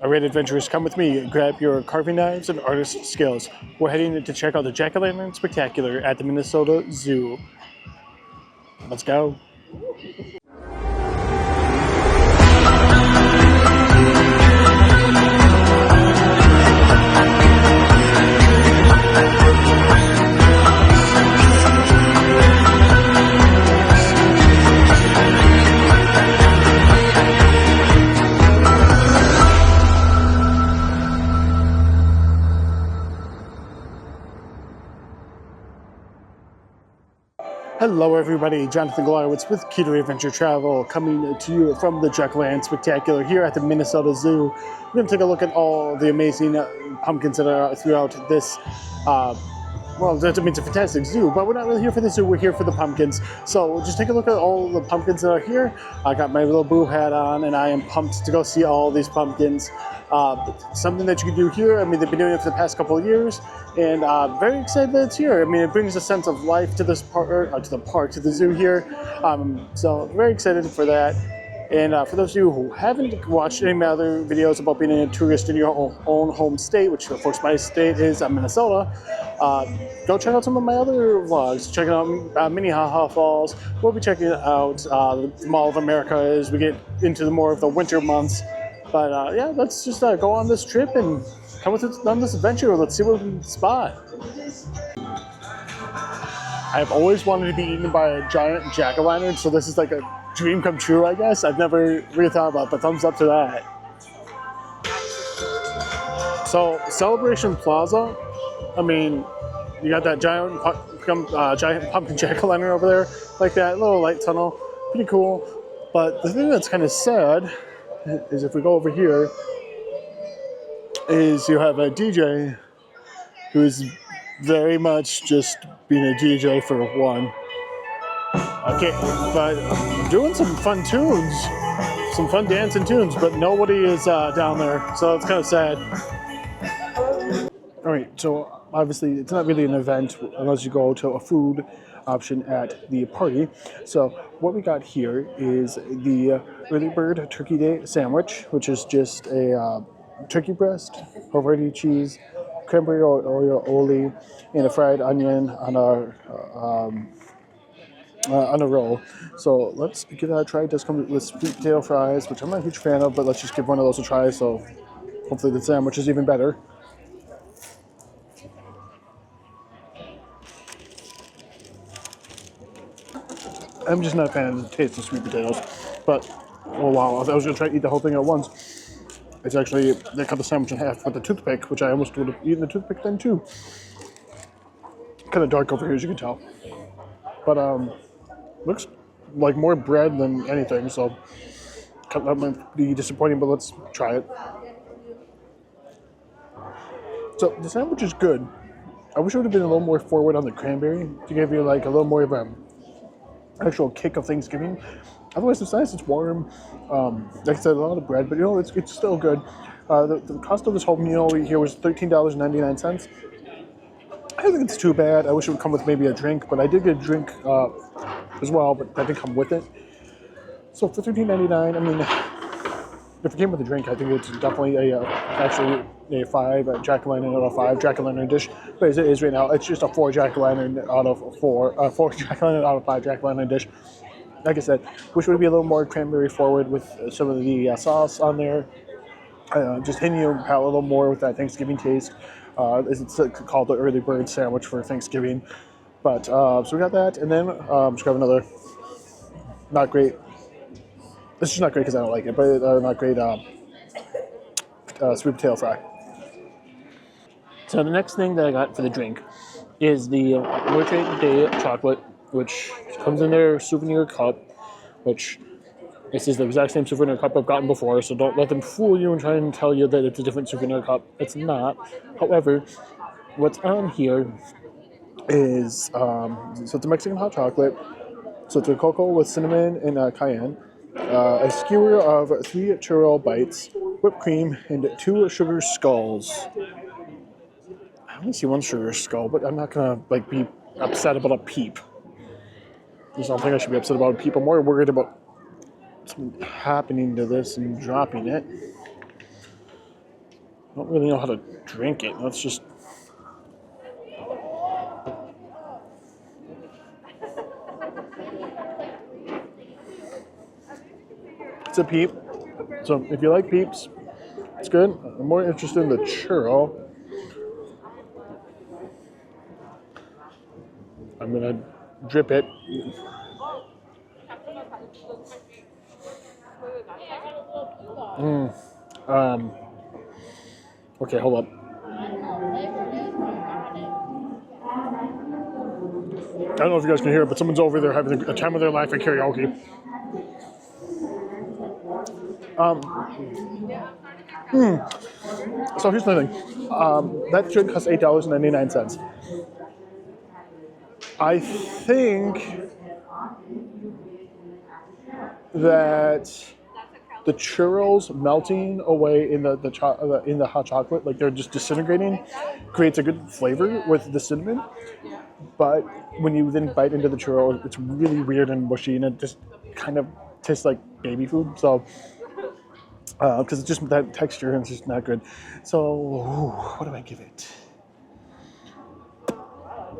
Alright, adventurers, come with me. Grab your carving knives and artist skills. We're heading to check out the Jack-o'-lantern Spectacular at the Minnesota Zoo. Let's go. Hello everybody, Jonathan Glarwitz with Ketery Adventure Travel, coming to you from the Jack-o'-lantern Spectacular here at the Minnesota Zoo. We're going to take a look at all the amazing pumpkins that are throughout this, well, that means a fantastic zoo, but we're not really here for the zoo, we're here for the pumpkins. So just take a look at all the pumpkins that are here. I got my little boo hat on and I am pumped to go see all these pumpkins. Something that you can do here. I mean, they've been doing it for the past couple of years, and very excited that it's here. I mean, it brings a sense of life to this park, to the zoo here. So very excited for that. And for those of you who haven't watched any of my other videos about being a tourist in your own home state, which of course my state is Minnesota, go check out some of my other vlogs. Check out Minnehaha Falls. We'll be checking out the Mall of America as we get into more of the winter months. But yeah, let's just go on this trip and come with us on this adventure. Let's see what we can spot. I've always wanted to be eaten by a giant jack-o'-lantern, so this is like a dream come true, I guess. I've never really thought about it, but thumbs up to that. So, Celebration Plaza, I mean, you got that giant pumpkin jack-o'-lantern over there, like that little light tunnel, pretty cool. But the thing that's kind of sad is if we go over here, is you have a DJ who's very much just being a DJ for one. Okay, but doing some fun tunes, some fun dancing tunes, but nobody is down there, so it's kind of sad. All right, so obviously it's not really an event unless you go to a food option at the party. So what we got here is the Early Bird Turkey Day sandwich, which is just a turkey breast, Havarti cheese, cranberry aioli, and a fried onion on a roll. So let's give that a try. It does come with sweet potato fries, which I'm not a huge fan of, but let's just give one of those a try. So hopefully the sandwich is even better. I'm just not a fan of the taste of sweet potatoes, but oh wow, I was gonna try to eat the whole thing at once. It's actually, they cut the sandwich in half with a toothpick, which I almost would have eaten the toothpick then too. Kind of dark over here, as you can tell, but looks like more bread than anything, so that might be disappointing, but let's try it. So the sandwich is good. I wish it would have been a little more forward on the cranberry to give you like a little more of a actual kick of Thanksgiving. Otherwise, it's nice, it's warm. Like I said, a lot of bread, but you know, it's still good. The cost of this whole meal here was $13.99. I don't think it's too bad. I wish it would come with maybe a drink, but I did get a drink as well, but that didn't come with it. So for $13.99, I mean, if it came with a drink, I think it's definitely actually a 5 jack-o'-lantern out of 5 jack-o'-lantern dish. But as it is right now, it's just a 4 jack-o'-lantern out of 4, 4 jack-o'-lantern out of 5 jack-o'-lantern dish. Like I said, wish it would be a little more cranberry forward with some of the sauce on there. Just hitting your palate a little more with that Thanksgiving taste. It's called the Early Bird sandwich for Thanksgiving. But so we got that, and then just grab another. Not great. It's just not great because I don't like it, but not great sweet potato fry. So the next thing that I got for the drink is the Orchard Day chocolate, which comes in their souvenir cup, which this is the exact same souvenir cup I've gotten before, so don't let them fool you and try and tell you that it's a different souvenir cup. It's not. However, what's on here is, so it's a Mexican hot chocolate, so it's a cocoa with cinnamon and cayenne, a skewer of 3 churro bites, whipped cream, and 2 sugar skulls. I only see 1 sugar skull, but I'm not gonna like be upset about a peep. There's something I should be upset about a peep. I'm more worried about something happening to this and dropping it. don't really know how to drink it. Let's just. It's a peep. So if you like peeps, it's good. I'm more interested in the churro. I'm gonna drip it. Okay, hold up. I don't know if you guys can hear it, but someone's over there having a time of their life at karaoke. So here's the thing. That drink costs $8.99. I think that the churros melting away in the hot chocolate, like they're just disintegrating, creates a good flavor with the cinnamon. But when you then bite into the churro, it's really weird and mushy, and it just kind of tastes like baby food. So, because it's just that texture and it's just not good. So, what do I give it?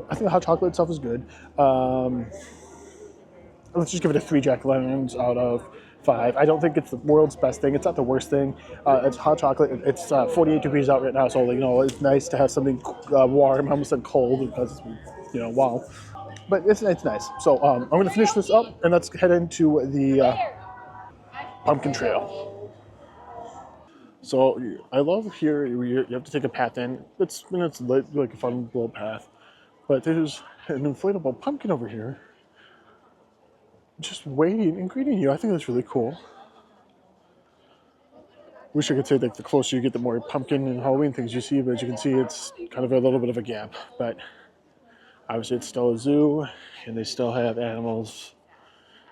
I think the hot chocolate itself is good. Let's just give it a 3 jack-o'-lanterns out of 5. I don't think it's the world's best thing. It's not the worst thing. It's hot chocolate. It's 48 degrees out right now, so it's nice to have something warm. I almost said cold because wow. But it's nice. So I'm going to finish this up, and let's head into the pumpkin trail. So I love here you have to take a path in. It's like a fun little path, but there's an inflatable pumpkin over here, just waiting and greeting you. I think that's really cool. Wish I could say like the closer you get, the more pumpkin and Halloween things you see, but as you can see, it's kind of a little bit of a gap. But obviously, it's still a zoo, and they still have animals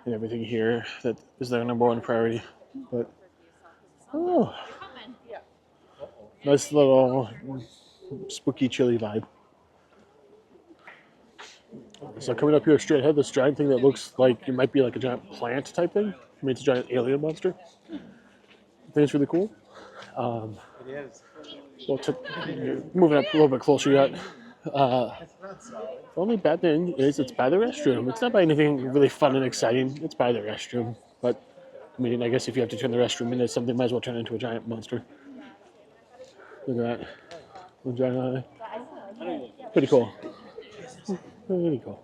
and everything here. That is their number one priority. But nice little spooky, chilly vibe. So coming up here straight ahead, this giant thing that looks like it might be like a giant plant type thing. I mean, it's a giant alien monster. I think it's really cool. It is. Well, moving up a little bit closer yet. The only bad thing is it's by the restroom. It's not by anything really fun and exciting. It's by the restroom. But, I mean, I guess if you have to turn the restroom into something, might as well turn it into a giant monster. Look at that. One giant eye. Pretty cool. Pretty cool.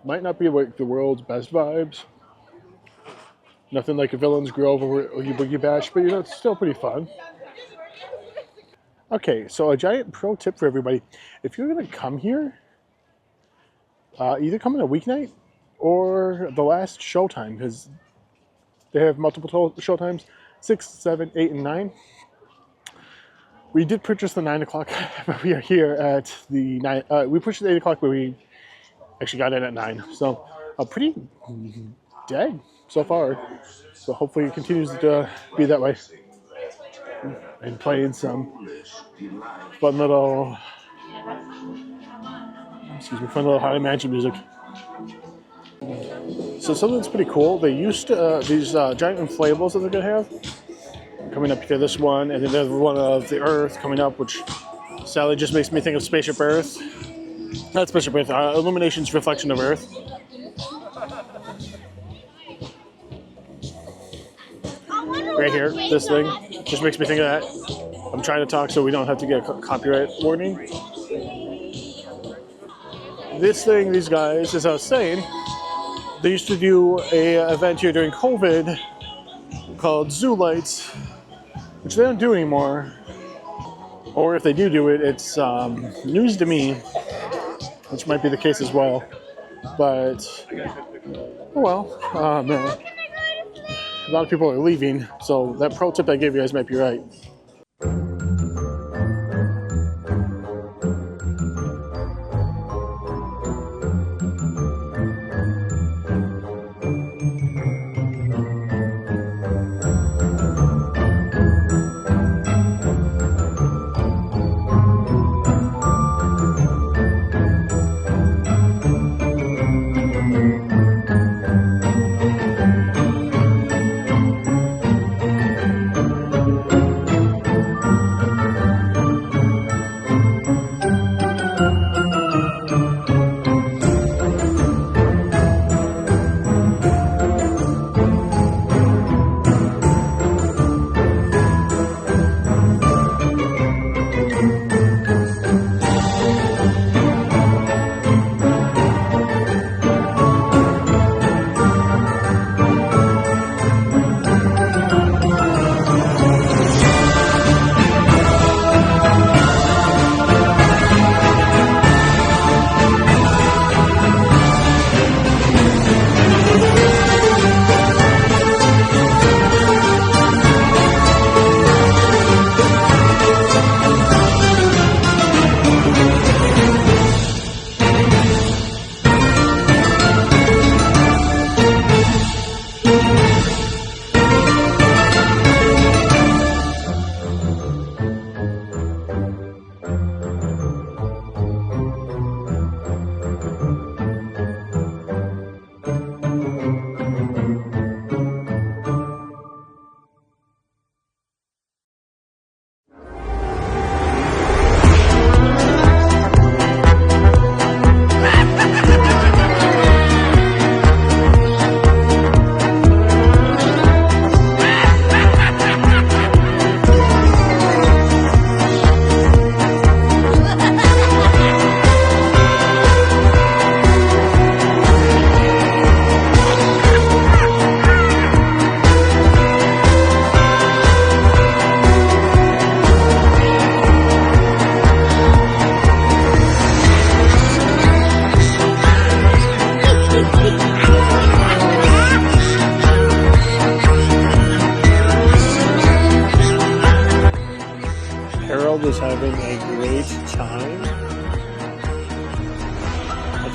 Might not be like the world's best vibes. Nothing like a Villains Grove or Oogie Boogie Bash, but it's still pretty fun. Okay, so a giant pro tip for everybody. If you're going to come here, either come on a weeknight or the last showtime, because they have multiple showtimes, 6, 7, 8, and 9. We did purchase the 9 o'clock, but we are here at the 9. We purchased the 8 o'clock, but we actually got in at 9. So pretty dead so far. So hopefully it continues to be that way. And playing some fun little Haunted Mansion music. So something that's pretty cool, they used to, these giant inflatables that they're going to have. Coming up here, this one, and then there's one of the Earth coming up, which sadly just makes me think of Spaceship Earth. Not Spaceship Earth, Illumination's reflection of Earth. Right here, this thing, just makes me think of that. I'm trying to talk so we don't have to get a copyright warning. This thing, these guys, as I was saying, they used to do a event here during COVID called Zoo Lights, which they don't do anymore. Or if they do it, it's news to me, which might be the case as well. But, a lot of people are leaving, so that pro tip I gave you guys might be right.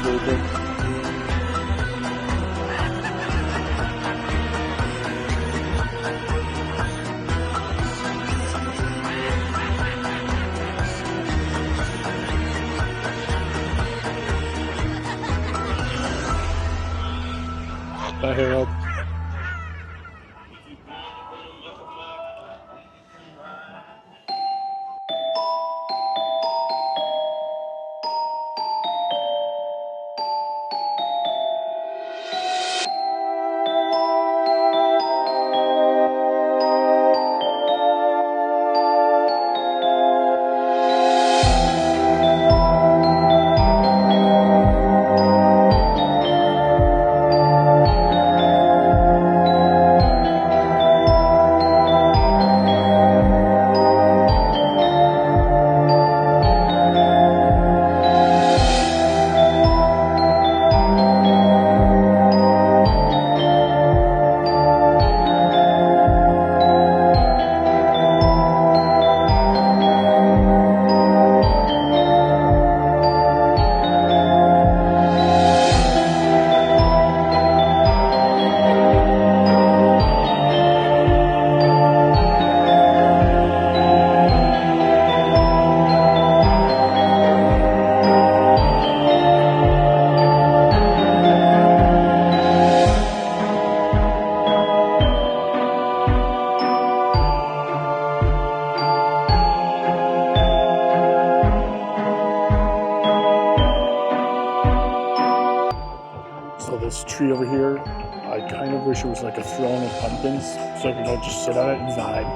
It's really good. Bye, Harold. So this tree over here, I kind of wish it was like a throne of pumpkins, so I could go just sit on it and vibe.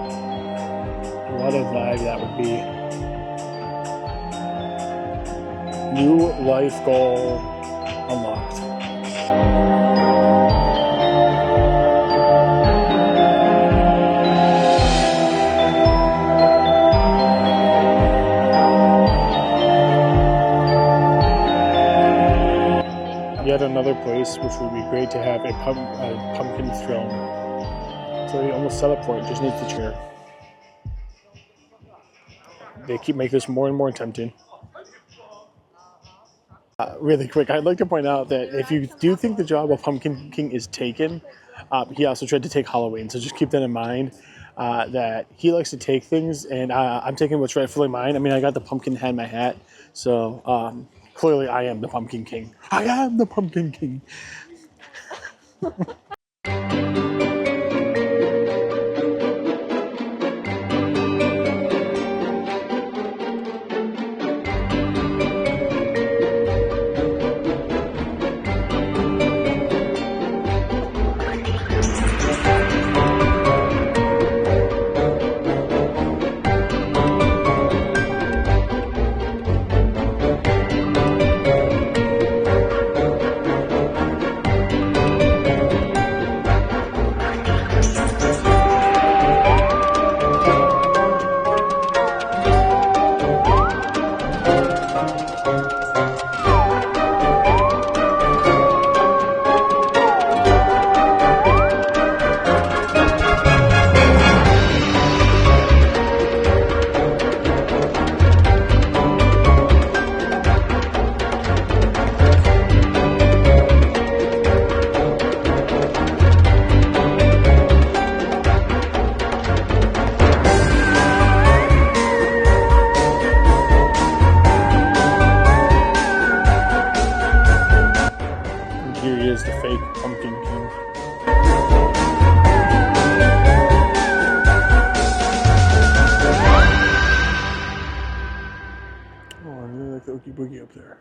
What a vibe that would be. New life goal unlocked. Yet another place which would be great to have a pumpkin throne. So you almost set up for it, just needs the chair. They keep making this more and more tempting. Really quick, I'd like to point out that if you do think the job of Pumpkin King is taken, he also tried to take Halloween. So just keep that in mind, that he likes to take things, and I'm taking what's rightfully mine. I mean, I got the pumpkin head in my hat, so clearly I am the Pumpkin King. I am the Pumpkin King. Here he is, the fake Pumpkin King. Oh, I really like the Oogie Boogie up there.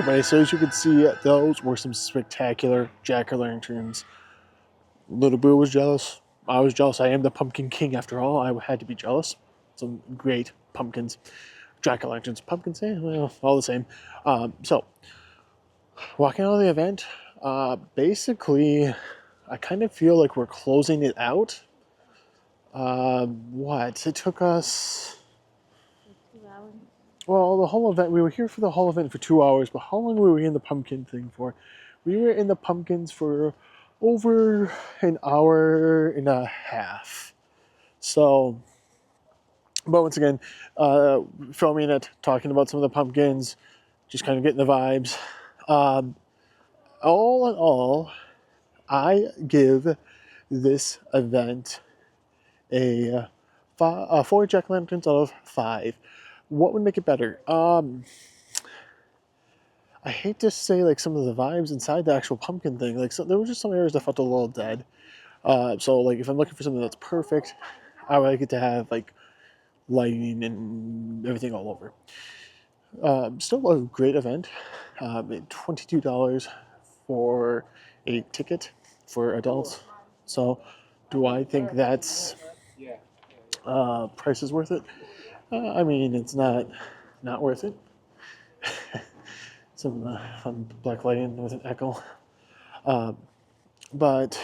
Anyway, so as you can see, those were some spectacular jack-o'-lanterns. Little Boo was jealous. I was jealous. I am the Pumpkin King after all. I had to be jealous. Some great pumpkins. Jack-o'-lanterns. Pumpkins, well, all the same. So, walking out of the event, basically, I kind of feel like we're closing it out. What? It took us... 2 hours. Well, the whole event, we were here for the whole event for 2 hours, but how long were we in the pumpkin thing for? We were in the pumpkins for over an hour and a half. So, but once again, filming it, talking about some of the pumpkins, just kind of getting the vibes. All in all, I give this event a 4 jack-o'-lanterns out of 5. What would make it better? I hate to say like some of the vibes inside the actual pumpkin thing. Like, so there were just some areas that felt a little dead. So like if I'm looking for something that's perfect, I would like it to have like lighting and everything all over. Still a great event. $22 for a ticket for adults. So do I think that's price is worth it? I mean, it's not worth it. Some fun black lighting with an echo. But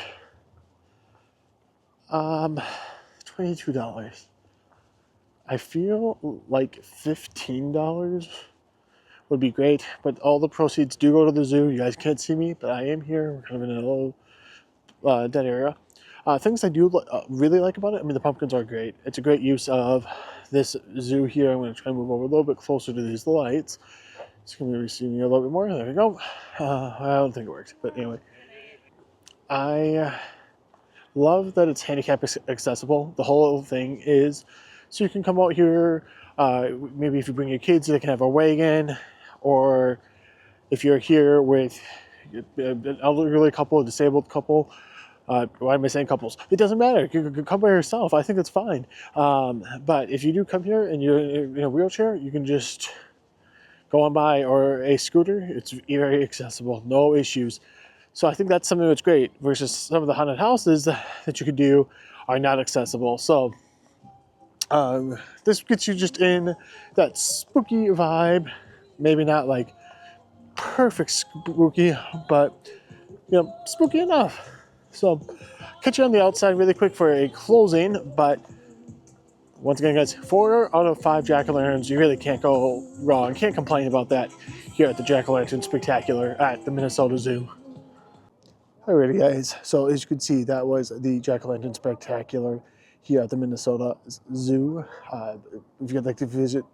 $22. I feel like $15 would be great, but all the proceeds do go to the zoo. You guys can't see me, but I am here. We're kind of in a low dead area. Things I do really like about it, I mean, the pumpkins are great. It's a great use of this zoo here. I'm going to try and move over a little bit closer to these lights. It's going to be receiving a little bit more. There we go. I don't think it worked, but anyway. I love that it's handicap accessible. The whole thing is, so you can come out here, maybe if you bring your kids, they can have a wagon, or if you're here with an elderly couple, a disabled couple, why am I saying couples? It doesn't matter. You can come by yourself. I think it's fine. But if you do come here and you're in a wheelchair, you can just go on by, or a scooter. It's very accessible, no issues. So I think that's something that's great versus some of the haunted houses that you could do are not accessible. So this gets you just in that spooky vibe. Maybe not like perfect spooky, but you know, spooky enough. So catch you on the outside really quick for a closing, but once again, guys, 4 out of 5 jack-o'-lanterns. You really can't go wrong. Can't complain about that here at the Jack-o'-lantern Spectacular at the Minnesota Zoo. Alrighty, guys. So as you can see, that was the Jack-o'-lantern Spectacular here at the Minnesota Zoo. If you'd like to visit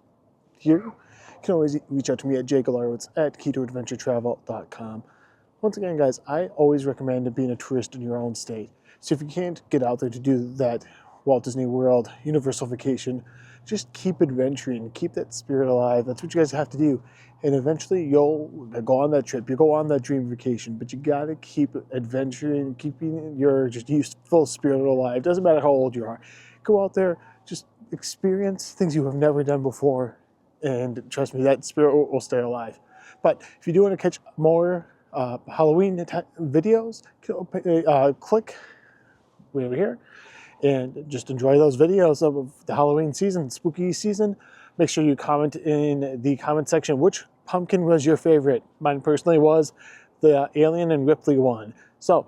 here, you can always reach out to me at jgalarowitz at ketoadventuretravel.com. Once again, guys, I always recommend being a tourist in your own state. So if you can't get out there to do that Walt Disney World Universal vacation, just keep adventuring, keep that spirit alive. That's what you guys have to do. And eventually you'll go on that trip, you go on that dream vacation, but you gotta keep adventuring, keeping your just youthful spirit alive. Doesn't matter how old you are. Go out there, just experience things you have never done before, and trust me, that spirit will stay alive. But if you do want to catch more Halloween videos, click way over here and just enjoy those videos of the Halloween season, spooky season. Make sure you comment in the comment section which pumpkin was your favorite. Mine personally was the Alien and Ripley one. So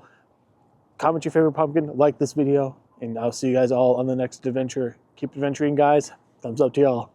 comment your favorite pumpkin, like this video, and I'll see you guys all on the next adventure. Keep adventuring, guys. Thumbs up to y'all.